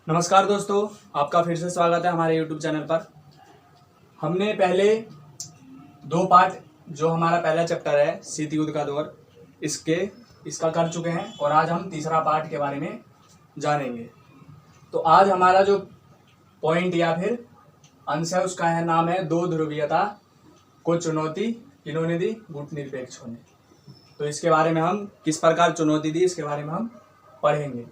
नमस्कार दोस्तों, आपका फिर से स्वागत है हमारे YouTube चैनल पर। हमने पहले दो पार्ट, जो हमारा पहला चैप्टर है शीत युद्ध का दौर, इसका कर चुके हैं और आज हम तीसरा पार्ट के बारे में जानेंगे। तो आज हमारा जो पॉइंट या फिर अंश है उसका नाम है दो ध्रुवीयता को चुनौती किन्होंने दी? गुटनिरपेक्षों ने। तो इसके बारे में हम किस प्रकार चुनौती दी इसके बारे में हम पढ़ेंगे।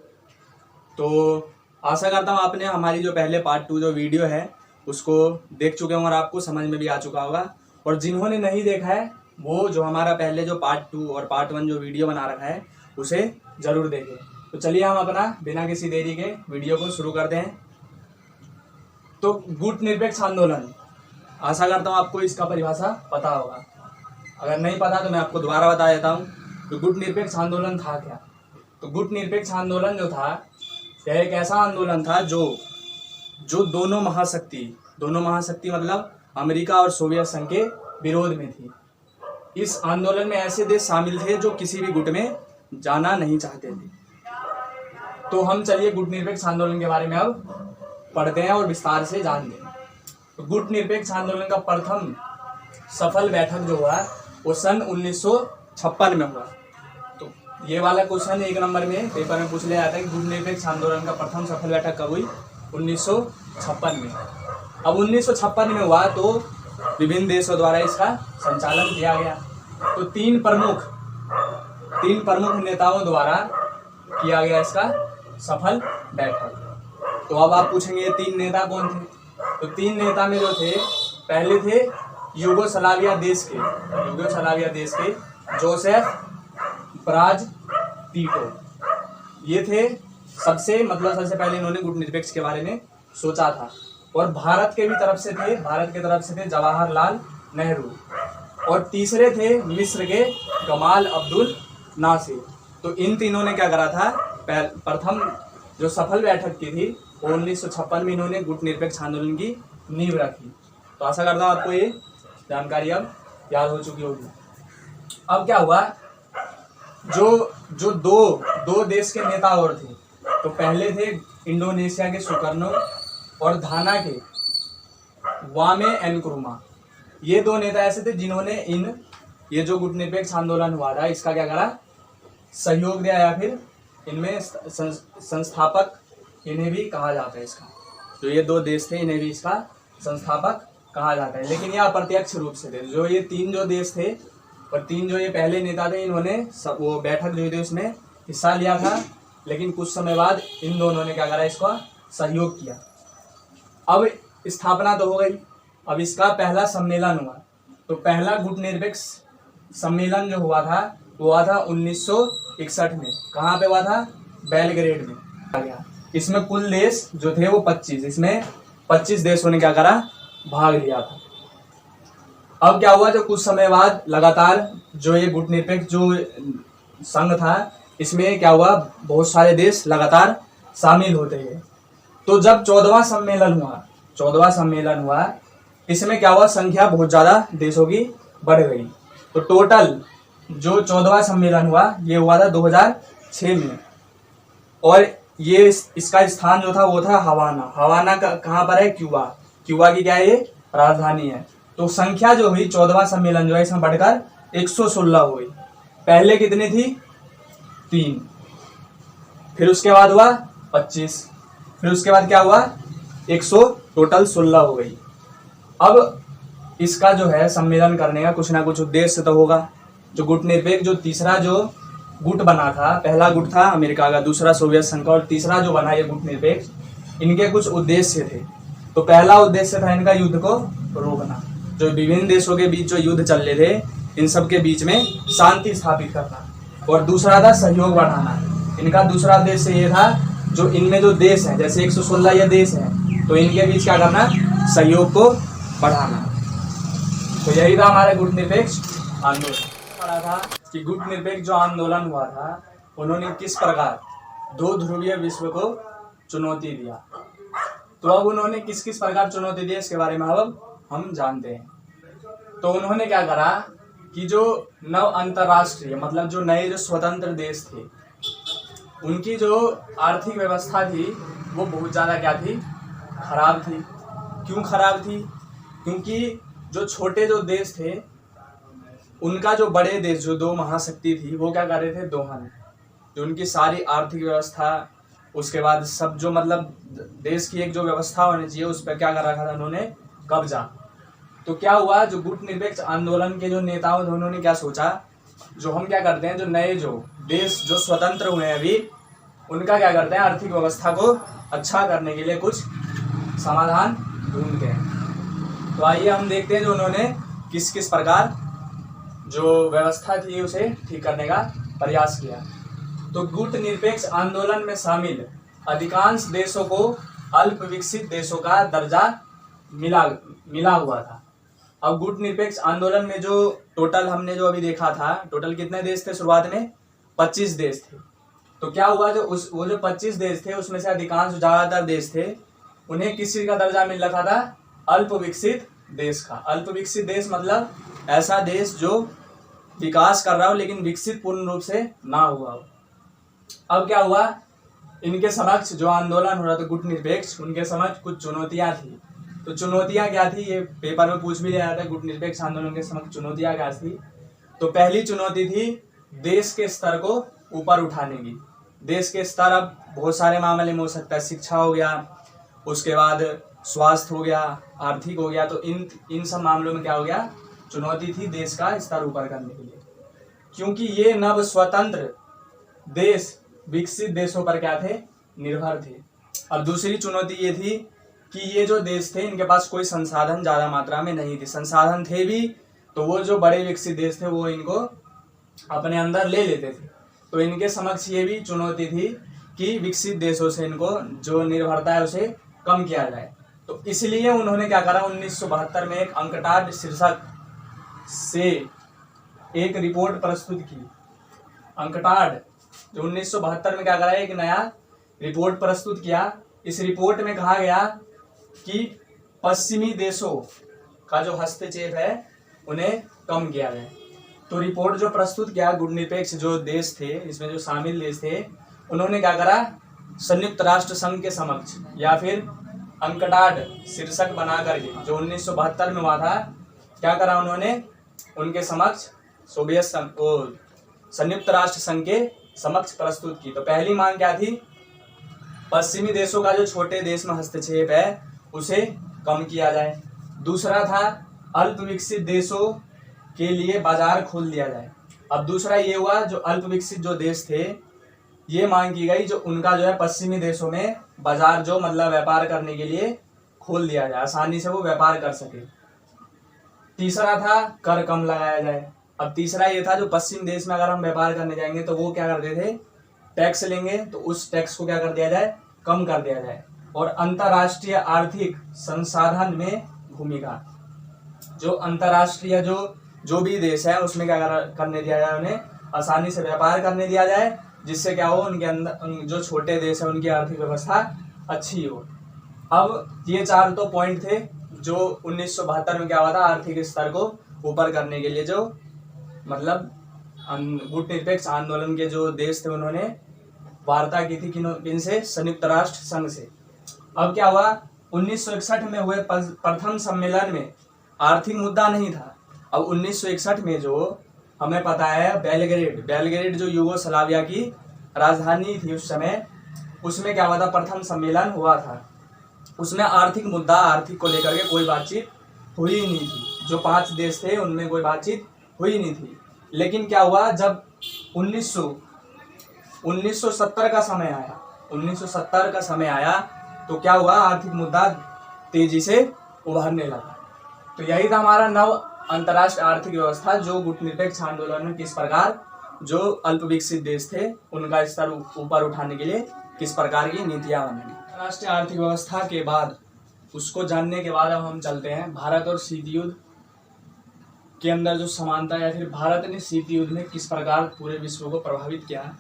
तो आशा करता हूँ आपने हमारी जो पहले पार्ट 2 जो वीडियो है उसको देख चुके होंगे और आपको समझ में भी आ चुका होगा। और जिन्होंने नहीं देखा है वो जो हमारा पहले जो पार्ट 2 और पार्ट 1 जो वीडियो बना रखा है उसे ज़रूर देखें। तो चलिए हम अपना बिना किसी देरी के वीडियो को शुरू करते हैं। तो गुट निरपेक्ष आंदोलन, आशा करता हूँ आपको इसका परिभाषा पता होगा। अगर नहीं पता तो मैं आपको दोबारा बता देता हूँ। तो गुट निरपेक्ष आंदोलन था क्या? तो गुट निरपेक्ष आंदोलन जो था यह एक ऐसा आंदोलन था जो दोनों महाशक्ति मतलब अमेरिका और सोवियत संघ के विरोध में थी। इस आंदोलन में ऐसे देश शामिल थे जो किसी भी गुट में जाना नहीं चाहते थे। तो हम चलिए गुट निरपेक्ष आंदोलन के बारे में अब पढ़ते हैं और विस्तार से जानते हैं। तो गुट निरपेक्ष आंदोलन का प्रथम सफल बैठक जो हुआ वो सन 1956 में हुआ। तो ये वाला क्वेश्चन 1 नंबर में पेपर में पूछ लिया जाता है कि गुट निरपेक्ष आंदोलन का प्रथम सफल बैठक कब हुई? 1956 में। अब 1956 में हुआ तो विभिन्न देशों द्वारा इसका संचालन किया गया। तो तीन प्रमुख नेताओं द्वारा किया गया इसका सफल बैठक। तो अब आप पूछेंगे ये तीन नेता कौन थे? तो तीन नेता में जो थे, पहले थे यूगोस्लाविया देश के जोसेफ ब्राज टीटो। ये थे सबसे पहले इन्होंने गुट निरपेक्ष के बारे में सोचा था। और भारत के तरफ से थे जवाहरलाल नेहरू। और तीसरे थे मिस्र के गमाल अब्दुल नासिर। तो इन तीनों ने क्या करा था? प्रथम जो सफल बैठक की थी वो 1956 में इन्होंने गुट निरपेक्ष आंदोलन की नींव रखी। तो आशा करता हूँ आपको ये जानकारी अब याद हो चुकी होगी। अब क्या हुआ, जो दो देश के नेता और थे, तो पहले थे इंडोनेशिया के सुकर्नो और घाना के वामे एनक्रुमा। ये दो नेता ऐसे थे जिन्होंने ये जो गुट निरपेक्ष आंदोलन हुआ था इसका क्या करा? सहयोग दिया, या फिर इनमें संस्थापक इन्हें भी कहा जाता है। इसका जो ये दो देश थे इन्हें भी इसका संस्थापक कहा जाता है। लेकिन ये अप्रत्यक्ष रूप से थे। जो ये तीन जो देश थे और तीन जो ये पहले नेता थे, इन्होंने वो बैठक जो थी उसमें हिस्सा लिया था। लेकिन कुछ समय बाद इन दोनों ने क्या करा? इसका सहयोग किया। अब स्थापना तो हो गई। अब इसका पहला सम्मेलन हुआ। तो पहला गुट निरपेक्ष सम्मेलन जो हुआ था वो हुआ था 1961 में। कहाँ पे हुआ था? बेलग्रेड में आ गया। इसमें कुल देश जो थे वो 25, इसमें 25 देशों ने क्या करा? भाग लिया था। अब क्या हुआ, जो कुछ समय बाद लगातार जो ये गुट निरपेक्ष जो संघ था इसमें क्या हुआ, बहुत सारे देश लगातार शामिल होते गए। तो जब 14वां सम्मेलन हुआ इसमें क्या हुआ, संख्या बहुत ज्यादा देशों की बढ़ गई। तो टोटल जो 14वां सम्मेलन हुआ ये हुआ था 2006 में। और ये इसका स्थान जो था वो था हवाना का कहाँ पर है? क्यूबा की क्या है? ये राजधानी है। तो संख्या जो हुई 14वां सम्मेलन जो है इसमें बढ़कर 116 हो गई। पहले कितनी थी? 3। फिर उसके बाद हुआ 25। फिर उसके बाद क्या हुआ? 100, टोटल 16 हो गई। अब इसका जो है सम्मेलन करने का कुछ ना कुछ उद्देश्य तो होगा। जो गुट निरपेक्ष जो तीसरा जो गुट बना था, पहला गुट था अमेरिका का, दूसरा सोवियत संघ का और तीसरा जो बना ये गुट निरपेक्ष, इनके कुछ उद्देश्य थे। तो पहला उद्देश्य था इनका युद्ध को रोकना। जो विभिन्न देशों के बीच जो युद्ध चल रहे थे इन सब के बीच में शांति स्थापित करना। और दूसरा था सहयोग बढ़ाना। इनका दूसरा उद्देश्य ये था, जो इनमें जो देश हैं, जैसे 116 ये देश हैं, तो इनके बीच क्या करना? सहयोग को बढ़ाना। तो यही था हमारे गुट निरपेक्ष आंदोलन। पढ़ा था कि गुट निरपेक्ष जो आंदोलन हुआ था उन्होंने किस प्रकार दो ध्रुवीय विश्व को चुनौती दिया। तो अब उन्होंने किस किस प्रकार चुनौती दी इसके बारे में अब हम जानते हैं। तो उन्होंने क्या करा कि जो नव अंतरराष्ट्रीय मतलब जो नए जो स्वतंत्र देश थे उनकी जो आर्थिक व्यवस्था थी वो बहुत ज़्यादा क्या थी, खराब थी। क्यों खराब थी? क्योंकि जो छोटे जो देश थे उनका जो बड़े देश जो दो महाशक्ति थी वो क्या कर रहे थे, दोहन, जो उनकी सारी आर्थिक व्यवस्था, उसके बाद सब जो मतलब देश की एक जो व्यवस्था होनी चाहिए उस पर क्या कर रखा था उन्होंने, कब्जा। तो क्या हुआ, जो गुट निरपेक्ष आंदोलन के जो नेताओं थे उन्होंने क्या सोचा, जो हम क्या करते हैं, जो नए जो देश जो स्वतंत्र हुए हैं अभी, उनका क्या करते हैं, आर्थिक व्यवस्था को अच्छा करने के लिए कुछ समाधान ढूंढते हैं। तो आइए हम देखते हैं जो उन्होंने किस किस प्रकार जो व्यवस्था थी उसे ठीक करने का प्रयास किया। तो गुट निरपेक्ष आंदोलन में शामिल अधिकांश देशों को अल्प विकसित देशों का दर्जा मिला हुआ था। अब गुट निरपेक्ष आंदोलन में जो टोटल हमने जो अभी देखा था, टोटल कितने देश थे शुरुआत में, 25 देश थे। तो क्या हुआ, जो वो जो 25 देश थे उसमें से अधिकांश ज्यादातर देश थे उन्हें किस चीज का दर्जा मिल रखा था, अल्प विकसित देश का। अल्प विकसित देश मतलब ऐसा देश जो विकास कर रहा हो लेकिन विकसित पूर्ण रूप से ना हुआ हो। अब क्या हुआ, इनके समक्ष जो आंदोलन हो रहा था गुट निरपेक्ष, उनके समक्ष कुछ चुनौतियां थी। तो चुनौतियां क्या थी, ये पेपर में पूछ भी लिया था, गुट निरपेक्ष आंदोलन के समक्ष चुनौतियां क्या थी। तो पहली चुनौती थी देश के स्तर को ऊपर उठाने की। देश के स्तर अब बहुत सारे मामले में हो सकता है, शिक्षा हो गया, उसके बाद स्वास्थ्य हो गया, आर्थिक हो गया। तो इन सब मामलों में क्या हो गया, चुनौती थी देश का स्तर ऊपर करने के लिए, क्योंकि ये नव स्वतंत्र देश विकसित देशों पर क्या थे, निर्भर थे। अब दूसरी चुनौती ये थी कि ये जो देश थे इनके पास कोई संसाधन ज्यादा मात्रा में नहीं थे। संसाधन थे भी तो वो जो बड़े विकसित देश थे वो इनको अपने अंदर ले लेते थे। तो इनके समक्ष ये भी चुनौती थी कि विकसित देशों से इनको जो निर्भरता है उसे कम किया जाए। तो इसलिए उन्होंने क्या करा, 1972 में एक अंकटाड शीर्षक से एक रिपोर्ट प्रस्तुत की। अंकटाड जो 1972 में क्या करा, एक नया रिपोर्ट प्रस्तुत किया। इस रिपोर्ट में कहा गया कि पश्चिमी देशों का जो हस्तक्षेप है उन्हें कम किया जाए। तो रिपोर्ट जो प्रस्तुत किया, गुट निरपेक्ष जो देश थे इसमें जो शामिल देश थे उन्होंने क्या करा, संयुक्त राष्ट्र संघ के समक्ष या फिर अंकटाड शीर्षक बना करके जो 1972 में हुआ था, क्या करा उन्होंने, उनके समक्ष सोवियत संघ संयुक्त राष्ट्र संघ के समक्ष प्रस्तुत की। तो पहली मांग क्या थी, पश्चिमी देशों का जो छोटे देश में हस्तक्षेप है उसे कम किया जाए। दूसरा था अल्प विकसित देशों के लिए बाजार खोल दिया जाए। अब दूसरा ये हुआ, जो अल्प विकसित जो देश थे ये मांग की गई जो उनका जो है पश्चिमी देशों में बाजार जो मतलब व्यापार करने के लिए खोल दिया जाए, आसानी से वो व्यापार कर सके। तीसरा था कर कम लगाया जाए। अब तीसरा ये था, जो पश्चिम देश में अगर हम व्यापार करने जाएंगे तो वो क्या करते थे, टैक्स लेंगे, तो उस टैक्स को क्या कर दिया जाए, कम कर दिया जाए। और अंतर्राष्ट्रीय आर्थिक संसाधन में भूमिका, जो अंतर्राष्ट्रीय जो भी देश है उसमें क्या करने दिया जाए, उन्हें आसानी से व्यापार करने दिया जाए, जिससे क्या हो, उनके अंदर जो छोटे देश है उनकी आर्थिक व्यवस्था अच्छी हो। अब ये चार तो पॉइंट थे जो 1972 में क्या हुआ था, आर्थिक स्तर को ऊपर करने के लिए जो मतलब गुट निरपेक्ष आंदोलन के जो देश थे उन्होंने वार्ता की थी किनसे, संयुक्त राष्ट्र संघ से। अब क्या हुआ, 1961 में हुए प्रथम सम्मेलन में आर्थिक मुद्दा नहीं था। अब 1961 में जो हमें पता है बेलग्रेड जो यूगोस्लाविया की राजधानी थी उस समय, उसमें क्या हुआ था, प्रथम सम्मेलन हुआ था। उसमें आर्थिक को लेकर के कोई बातचीत हुई ही नहीं थी। जो 5 देश थे उनमें कोई बातचीत हुई नहीं थी। लेकिन क्या हुआ, जब 1970 का समय आया, 1970 का समय आया तो क्या हुआ, आर्थिक मुद्दा तेजी से उभरने लगा। तो यही था हमारा नव अंतर्राष्ट्रीय आर्थिक व्यवस्था, जो गुट निरपेक्ष आंदोलन में किस प्रकार जो अल्प विकसित देश थे उनका स्तर ऊपर उठाने के लिए किस प्रकार की नीतियां बनी। अंतर्राष्ट्रीय आर्थिक व्यवस्था के बाद, उसको जानने के बाद अब हम चलते हैं भारत और शीत युद्ध के अंदर जो समानता या फिर भारत ने शीत युद्ध में किस प्रकार पूरे विश्व को प्रभावित किया,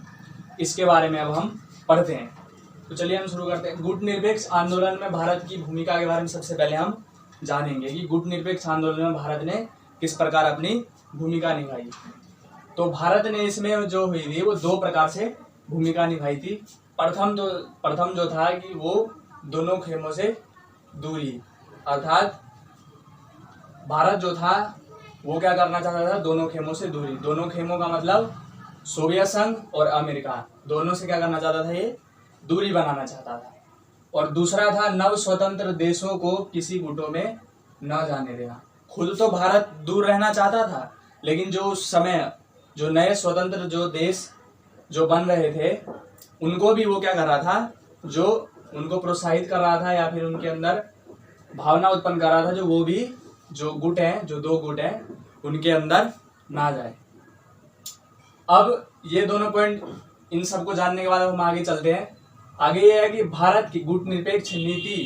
इसके बारे में अब हम पढ़ते हैं। तो चलिए हम शुरू करते हैं। गुट निरपेक्ष आंदोलन में भारत की भूमिका के बारे में सबसे पहले हम जानेंगे कि गुट निरपेक्ष आंदोलन में भारत ने किस प्रकार अपनी भूमिका निभाई। तो भारत ने इसमें जो हुई थी वो 2 प्रकार से भूमिका निभाई थी। प्रथम जो था कि वो दोनों खेमों से दूरी, अर्थात भारत जो था वो क्या करना चाहता था, दोनों खेमों से दूरी। दोनों खेमों का मतलब सोवियत संघ और अमेरिका, दोनों से क्या करना चाहता था, ये दूरी बनाना चाहता था। और दूसरा था नव स्वतंत्र देशों को किसी गुटों में न जाने देना। खुद तो भारत दूर रहना चाहता था, लेकिन जो उस समय जो नए स्वतंत्र जो देश जो बन रहे थे उनको भी वो क्या कर रहा था, जो उनको प्रोत्साहित कर रहा था या फिर उनके अंदर भावना उत्पन्न कर रहा था, जो वो भी जो गुट हैं, जो दो गुट हैं, उनके अंदर ना जाए। अब ये दोनों पॉइंट, इन सबको जानने के बाद हम आगे चलते हैं। आगे ये है कि भारत की गुट निरपेक्ष नीति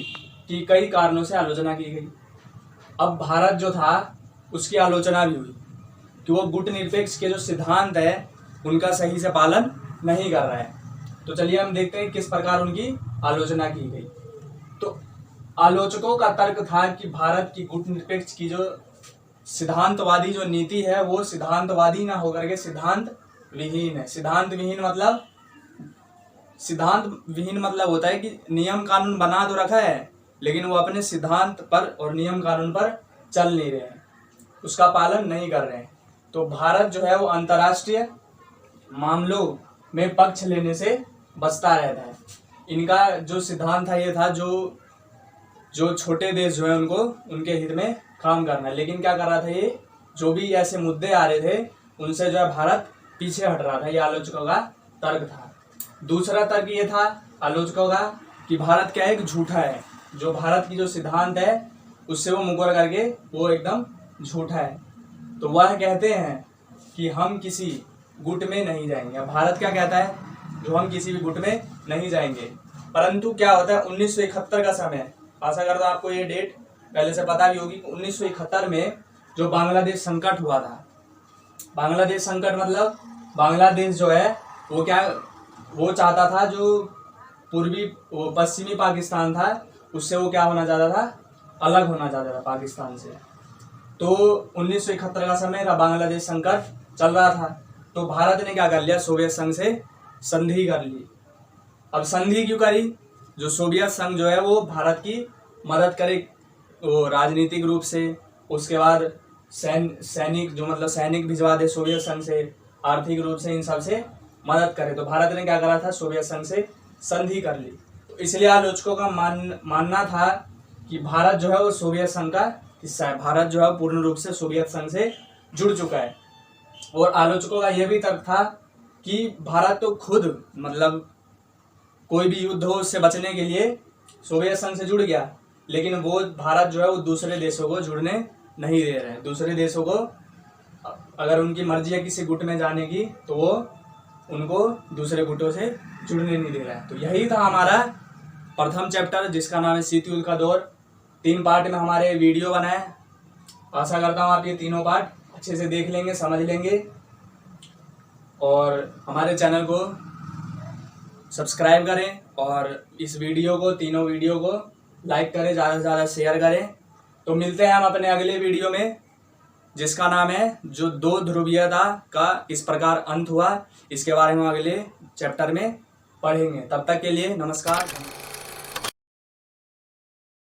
की कई कारणों से आलोचना की गई। अब भारत जो था उसकी आलोचना भी हुई कि वो गुट निरपेक्ष के जो सिद्धांत है उनका सही से पालन नहीं कर रहा है। तो चलिए हम देखते हैं किस प्रकार उनकी आलोचना की गई। तो आलोचकों का तर्क था कि भारत की गुट निरपेक्ष की जो सिद्धांतवादी जो नीति है वो सिद्धांतवादी ना होकर के सिद्धांत विहीन है। सिद्धांत विहीन मतलब होता है कि नियम कानून बना तो रखा है, लेकिन वो अपने सिद्धांत पर और नियम कानून पर चल नहीं रहे हैं, उसका पालन नहीं कर रहे हैं। तो भारत जो है वो अंतर्राष्ट्रीय मामलों में पक्ष लेने से बचता रहता है। इनका जो सिद्धांत था ये था जो छोटे देश जो है उनको उनके हित में काम करना है। लेकिन क्या कर रहा था, ये जो भी ऐसे मुद्दे आ रहे थे उनसे जो है भारत पीछे हट रहा था। ये आलोचकों का तर्क था। दूसरा तर्क ये था आलोचकों का कि भारत क्या है, एक झूठा है। जो भारत की जो सिद्धांत है उससे वो मुकर करके वो एकदम झूठा है। तो वह कहते हैं कि हम किसी गुट में नहीं जाएंगे। भारत क्या कहता है, जो हम किसी भी गुट में नहीं जाएंगे। परंतु क्या होता है 1971 का समय, आशा करता हूं आपको ये डेट पहले से पता भी होगी। 1971 में जो बांग्लादेश संकट हुआ था, बांग्लादेश संकट मतलब बांग्लादेश जो है वो चाहता था जो पश्चिमी पाकिस्तान था उससे वो क्या होना चाहता था, अलग होना चाहता था पाकिस्तान से। तो 1971 का समय था, बांग्लादेश संकट चल रहा था। तो भारत ने क्या कर लिया, सोवियत संघ से संधि कर ली। अब संधि क्यों करी, जो सोवियत संघ जो है वो भारत की मदद करे वो राजनीतिक रूप से, उसके बाद सैनिक भिजवा दे सोवियत संघ से, आर्थिक रूप से इन सब से मदद करे। तो भारत ने क्या करा था, सोवियत संघ से संधि कर ली। तो इसलिए आलोचकों का मानना था कि भारत जो है वो सोवियत संघ का हिस्सा है। भारत जो है पूर्ण रूप से सोवियत संघ से जुड़ चुका है। और आलोचकों का यह भी तर्क था कि भारत तो खुद मतलब कोई भी युद्ध हो उससे बचने के लिए सोवियत संघ से जुड़ गया, लेकिन वो भारत जो है वो दूसरे देशों को जुड़ने नहीं दे रहे हैं। दूसरे देशों को अगर उनकी मर्जी है किसी गुट में जाने की तो वो उनको दूसरे गुटों से जुड़ने नहीं दे रहा है। तो यही था हमारा प्रथम चैप्टर, जिसका नाम है शीत युद्ध का दौर। 3 पार्ट में हमारे वीडियो बनाए। आशा करता हूँ आप ये तीनों पार्ट अच्छे से देख लेंगे, समझ लेंगे और हमारे चैनल को सब्सक्राइब करें और इस वीडियो को, तीनों वीडियो को लाइक करें, ज़्यादा से ज़्यादा शेयर करें। तो मिलते हैं हम अपने अगले वीडियो में, जिसका नाम है जो 2 ध्रुवीयता का इस प्रकार अंत हुआ। इसके बारे में अगले चैप्टर में पढ़ेंगे। तब तक के लिए नमस्कार।